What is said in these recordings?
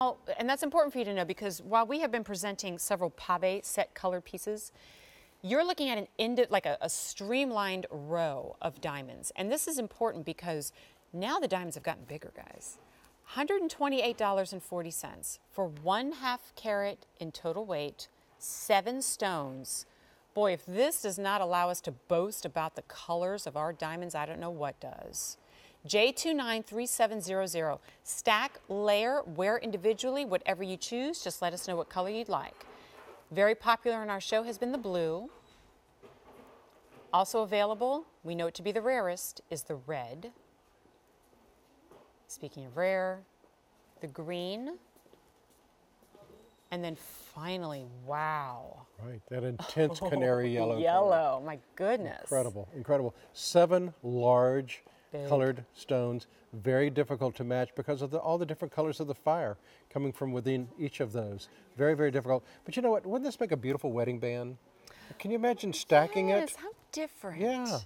And that's important for you to know because while we have been presenting several pave set colored pieces, you're looking at a streamlined row of diamonds. And this is important because now the diamonds have gotten bigger, guys. $128.40 for 1/2 carat in total weight, 7 stones. Boy, if this does not allow us to boast about the colors of our diamonds, I don't know what does. J293700. Stack, layer, wear individually, whatever you choose. Just let us know what color you'd like. Very popular in our show has been the blue. Also available, we know it to be the rarest, is the red. Speaking of rare, the green. And then finally, wow. Right, that intense canary yellow. Yellow, my goodness. Incredible, incredible. 7 large colored stones, very difficult to match because of all the different colors of the fire coming from within each of those. Very, very difficult. But you know what, wouldn't this make a beautiful wedding band? Can you imagine stacking it? How different. Yeah.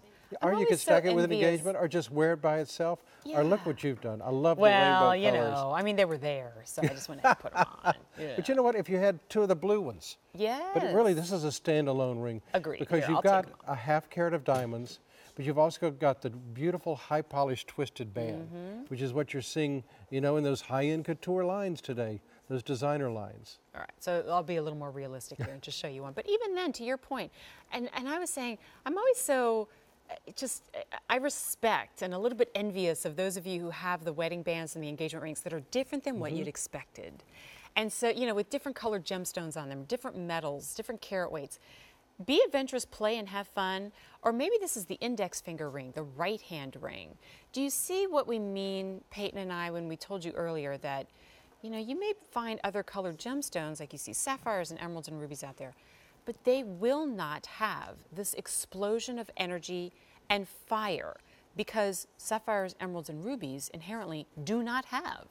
Or you could stack it with an engagement or just wear it by itself. Yeah. Or look what you've done. I love the rainbow colors. Well, you know, I mean, they were there, so I just went ahead and put them on. Yeah. But you know what, if you had 2 of the blue ones. Yes. But really, this is a standalone ring. Agreed. Because you've got a 1/2 carat of diamonds, but you've also got the beautiful high polished twisted band, which is what you're seeing, you know, in those high-end couture lines today, those designer lines. All right, so I'll be a little more realistic here and just show you one. But even then, to your point, and I was saying, I'm always so I respect and a little bit envious of those of you who have the wedding bands and the engagement rings that are different than what you'd expected. And so, you know, with different colored gemstones on them, different metals, different carat weights. Be adventurous, play, and have fun. Or maybe this is the index finger ring, the right hand ring. Do you see what we mean, Peyton and I, when we told you earlier that, you know, you may find other colored gemstones, like you see sapphires and emeralds and rubies out there, but they will not have this explosion of energy and fire because sapphires, emeralds, and rubies inherently do not have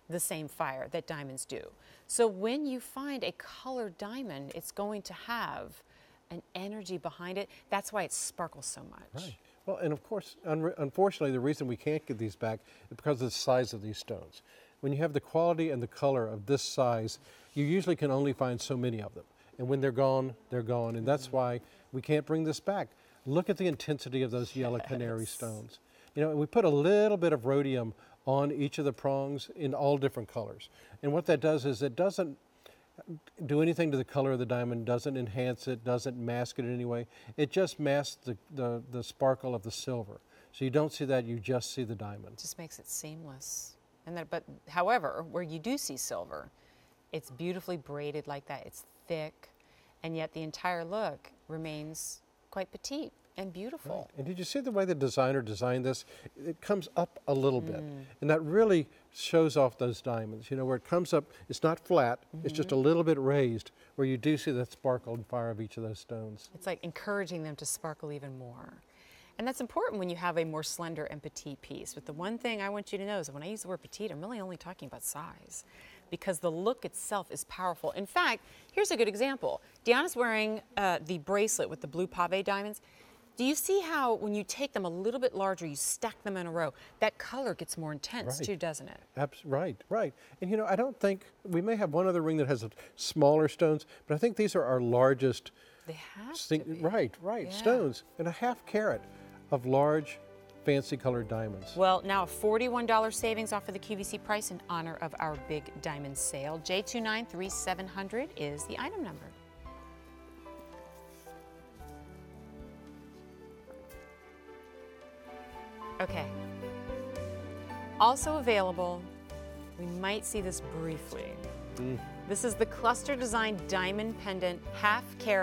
the same fire that diamonds do. So when you find a colored diamond, it's going to have an energy behind it. That's why it sparkles so much. Right. Well, and of course, unfortunately, the reason we can't get these back is because of the size of these stones. When you have the quality and the color of this size, you usually can only find so many of them. And when they're gone, and that's why we can't bring this back. Look at the intensity of those yellow canary stones. You know, we put a little bit of rhodium on each of the prongs in all different colors. And what that does is it doesn't do anything to the color of the diamond, doesn't enhance it, doesn't mask it in any way. It just masks the sparkle of the silver. So you don't see that, you just see the diamond. It just makes it seamless. But however, where you do see silver, it's beautifully braided like that. It's thick, and yet the entire look remains quite petite and beautiful. Right. And did you see the way the designer designed this? It comes up a little bit, and that really shows off those diamonds. You know, where it comes up, it's not flat, it's just a little bit raised, where you do see the sparkle and fire of each of those stones. It's like encouraging them to sparkle even more. And that's important when you have a more slender and petite piece. But the one thing I want you to know is that when I use the word petite, I'm really only talking about size because the look itself is powerful. In fact, here's a good example. Deanna's wearing the bracelet with the blue pave diamonds. Do you see how when you take them a little bit larger, you stack them in a row, that color gets more intense too, doesn't it? Right. And you know, I don't think, we may have one other ring that has smaller stones, but I think these are our largest. They have to be. Right, yeah. Stones, and a 1/2 carat of large, fancy colored diamonds. Well, now a $41 savings off of the QVC price in honor of our big diamond sale. J293700 is the item number. Okay. Also available, we might see this briefly. This is the cluster design diamond pendant 1/2 carat.